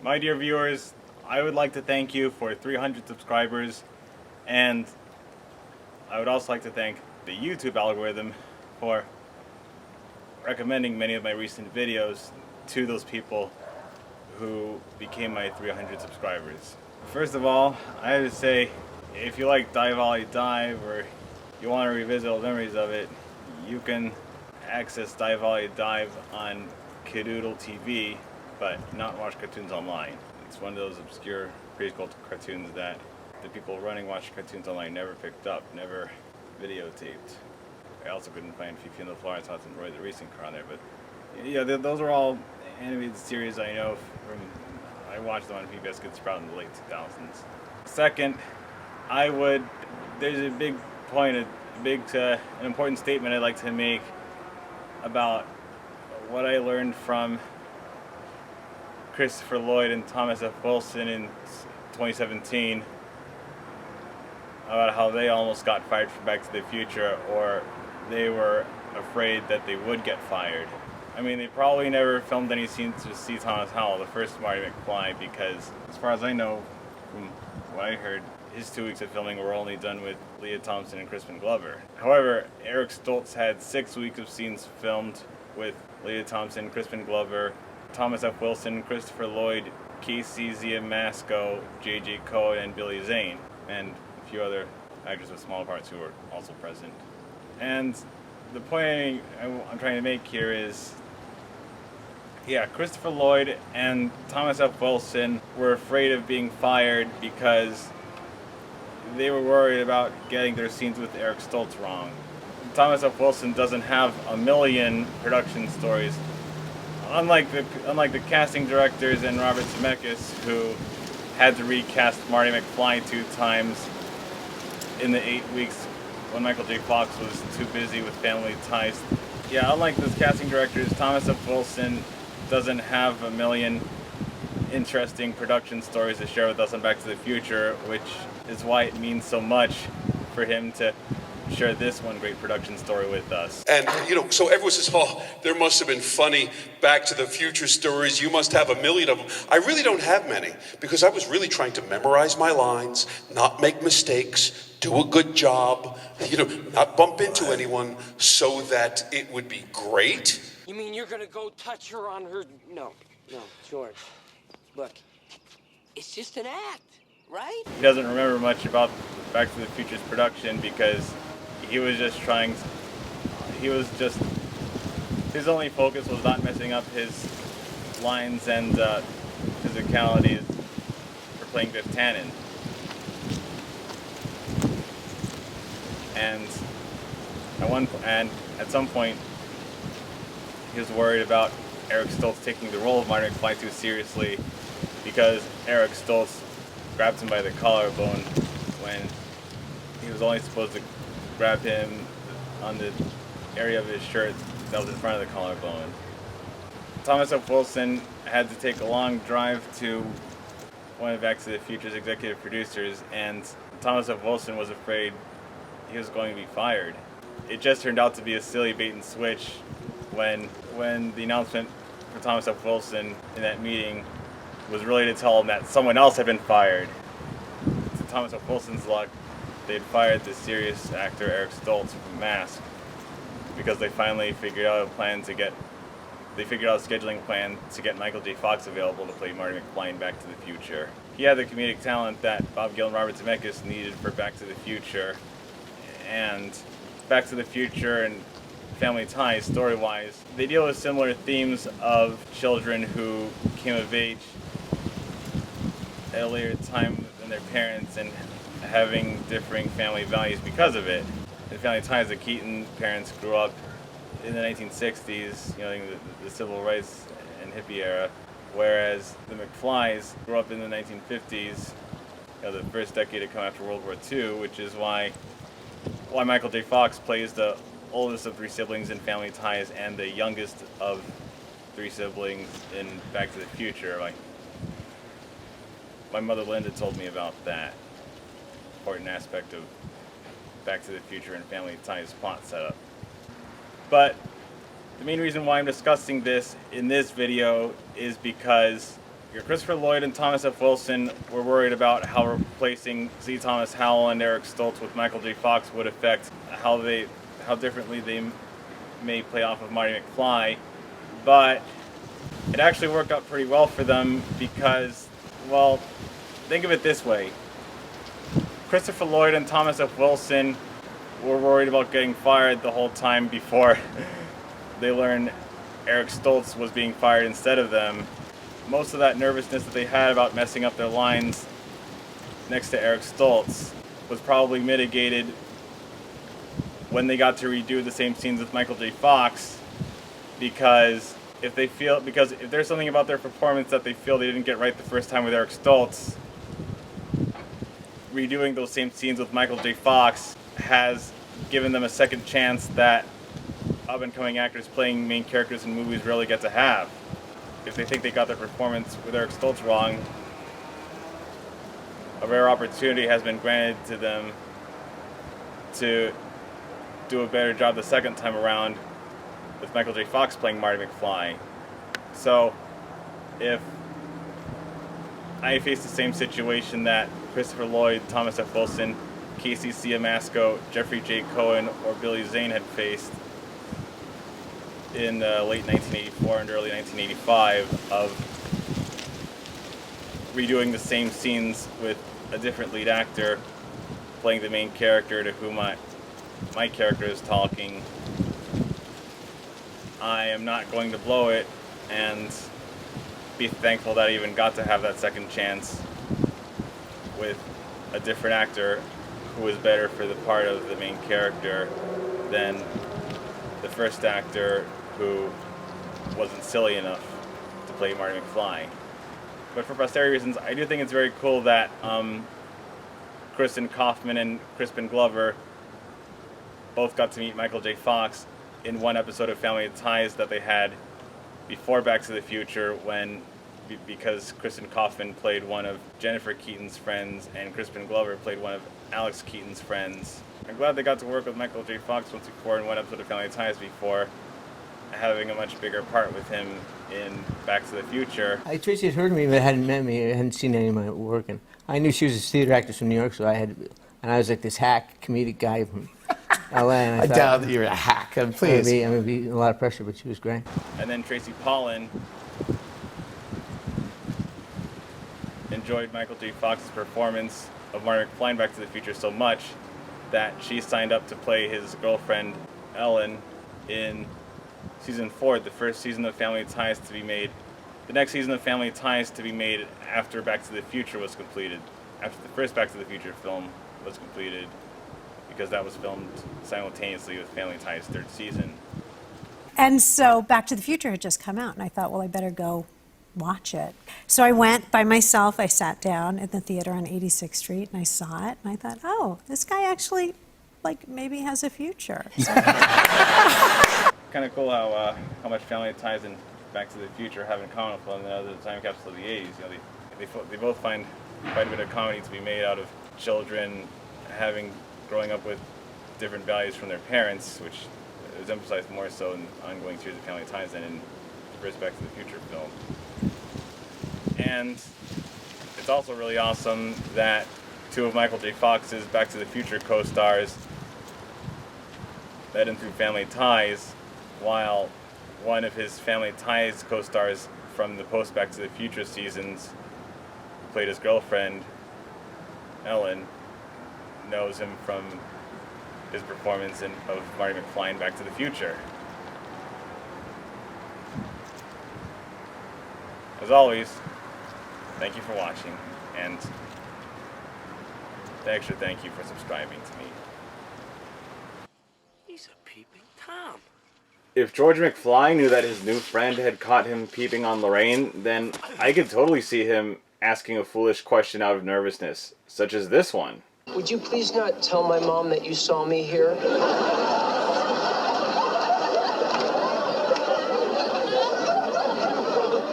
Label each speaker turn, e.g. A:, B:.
A: My dear viewers, I would like to thank you for 300 subscribers, and I would also like to thank the YouTube algorithm for recommending many of my recent videos to those people who became my 300 subscribers. First of all, I have to say, if you like Dive Volley Dive or you want to revisit old memories of it, you can access Dive Volley Dive on Kidoodle TV, but not watch cartoons online. It's one of those obscure preschool cartoons that the people running Watch Cartoons Online never picked up, never videotaped. I also couldn't find Fifi and the Flyers Hots and Roy the Racing Car on there, but yeah, those are all animated series I know from. I watched them on PBS Good Sprout in the late 2000s. Second, there's a big point, an important statement I'd like to make about what I learned from Christopher Lloyd and Thomas F. Wilson in 2017 about how they almost got fired from Back to the Future, or they were afraid that they would get fired. I mean, they probably never filmed any scenes to see Thomas Howell, the first Marty McFly, because as far as I know, from what I heard, his 2 weeks of filming were only done with Leah Thompson and Crispin Glover. However, Eric Stoltz had 6 weeks of scenes filmed with Leah Thompson, Crispin Glover, Thomas F. Wilson, Christopher Lloyd, Casey Masco, J.J. Cohen, and Billy Zane, and a few other actors with small parts who were also present. And the point I'm trying to make here is, yeah, Christopher Lloyd and Thomas F. Wilson were afraid of being fired because they were worried about getting their scenes with Eric Stoltz wrong. Thomas F. Wilson doesn't have a million production stories. Unlike the casting directors and Robert Zemeckis, who had to recast Marty McFly 2 times in the 8 weeks when Michael J. Fox was too busy with Family Ties. Yeah, unlike those casting directors, Thomas F. Wilson doesn't have a million interesting production stories to share with us on Back to the Future, which is why it means so much for him to share this one great production story with us.
B: And, so everyone says, oh, there must have been funny Back to the Future stories. You must have a million of them. I really don't have many, because I was really trying to memorize my lines, not make mistakes, do a good job, not bump into anyone so that it would be great.
C: You mean you're gonna go touch her on her... No, George. Look, it's just an act, right?
A: He doesn't remember much about Back to the Future's production because his only focus was not messing up his lines and physicality for playing Biff Tannen. And at some point, he was worried about Eric Stoltz taking the role of Marty McFly too seriously, because Eric Stoltz grabbed him by the collarbone when he was only supposed to grab him on the area of his shirt that was in front of the collarbone. Thomas F. Wilson had to take a long drive to one of Back to the Future's executive producers, and Thomas F. Wilson was afraid he was going to be fired. It just turned out to be a silly bait and switch when the announcement for Thomas F. Wilson in that meeting was really to tell him that someone else had been fired. To Thomas F. Wilson's luck, they'd fired the serious actor Eric Stoltz from Mask because they finally figured out a scheduling plan to get Michael J. Fox available to play Marty McFly in Back to the Future. He had the comedic talent that Bob Gale and Robert Zemeckis needed for Back to the Future, and Back to the Future and Family Ties, story-wise, they deal with similar themes of children who came of age at a later time than their parents and having differing family values because of it. In Family Ties, the Keaton parents grew up in the 1960s, the civil rights and hippie era, whereas the McFlys grew up in the 1950s, the first decade to come after World War II, which is why Michael J. Fox plays the oldest of 3 siblings in Family Ties and the youngest of 3 siblings in Back to the Future. My mother Linda told me about that important aspect of Back to the Future and Family Ties plot setup. But the main reason why I'm discussing this in this video is because Christopher Lloyd and Thomas F. Wilson were worried about how replacing C. Thomas Howell and Eric Stoltz with Michael J. Fox would affect how differently they may play off of Marty McFly, but it actually worked out pretty well for them because, well, think of it this way. Christopher Lloyd and Thomas F. Wilson were worried about getting fired the whole time before they learned Eric Stoltz was being fired instead of them. Most of that nervousness that they had about messing up their lines next to Eric Stoltz was probably mitigated when they got to redo the same scenes with Michael J. Fox, because if there's something about their performance that they feel they didn't get right the first time with Eric Stoltz, redoing those same scenes with Michael J. Fox has given them a second chance that up-and-coming actors playing main characters in movies rarely get to have. If they think they got their performance with Eric Stoltz wrong, a rare opportunity has been granted to them to do a better job the second time around with Michael J. Fox playing Marty McFly. So, if I face the same situation that Christopher Lloyd, Thomas F. Wilson, Casey Siamasco, Jeffrey J. Cohen, or Billy Zane had faced in late 1984 and early 1985 of redoing the same scenes with a different lead actor playing the main character to whom my character is talking, I am not going to blow it and be thankful that I even got to have that second chance with a different actor who was better for the part of the main character than the first actor who wasn't silly enough to play Marty McFly. But for posterity reasons, I do think it's very cool that Kristen Kaufman and Crispin Glover both got to meet Michael J. Fox in one episode of Family Ties that they had before Back to the Future, because Kristen Kaufman played one of Jennifer Keaton's friends and Crispin Glover played one of Alex Keaton's friends. I'm glad they got to work with Michael J. Fox once before in one episode of Family Ties before having a much bigger part with him in Back to the Future.
D: Tracy had heard of me, but hadn't met me. I hadn't seen any of my work. And I knew she was a theater actress from New York, so I was like this hack comedic guy from LA. And
E: I doubt that you're a hack. Please.
D: I'm going to be a lot of pressure, but she was great.
A: And then Tracy Pollan enjoyed Michael J. Fox's performance of Marty McFly in Back to the Future so much that she signed up to play his girlfriend, Ellen, in season 4, the first season of Family Ties to be made. The next season of Family Ties to be made after Back to the Future was completed. After the first Back to the Future film was completed, because that was filmed simultaneously with Family Ties' third season.
F: And so Back to the Future had just come out, and I thought, well, I better go watch it. So I went by myself. I sat down at the theater on 86th Street, and I saw it, and I thought, oh, this guy actually, maybe has a future. So
A: Kind of cool how much Family Ties and Back to the Future have in common with one another. The time capsule of the 80s. They both find quite a bit of comedy to be made out of children growing up with different values from their parents, which is emphasized more so in the ongoing series of Family Ties than in the first Back to the Future film. And it's also really awesome that two of Michael J. Fox's Back to the Future co-stars met him through Family Ties, while one of his Family Ties co-stars from the post Back to the Future seasons, who played his girlfriend, Ellen, knows him from his performance of Marty McFly in Back to the Future. As always, thank you for watching, and an extra thank you for subscribing to me.
C: He's a peeping Tom.
A: If George McFly knew that his new friend had caught him peeping on Lorraine, then I could totally see him asking a foolish question out of nervousness, such as this one.
G: Would you please not tell my mom that you saw me here?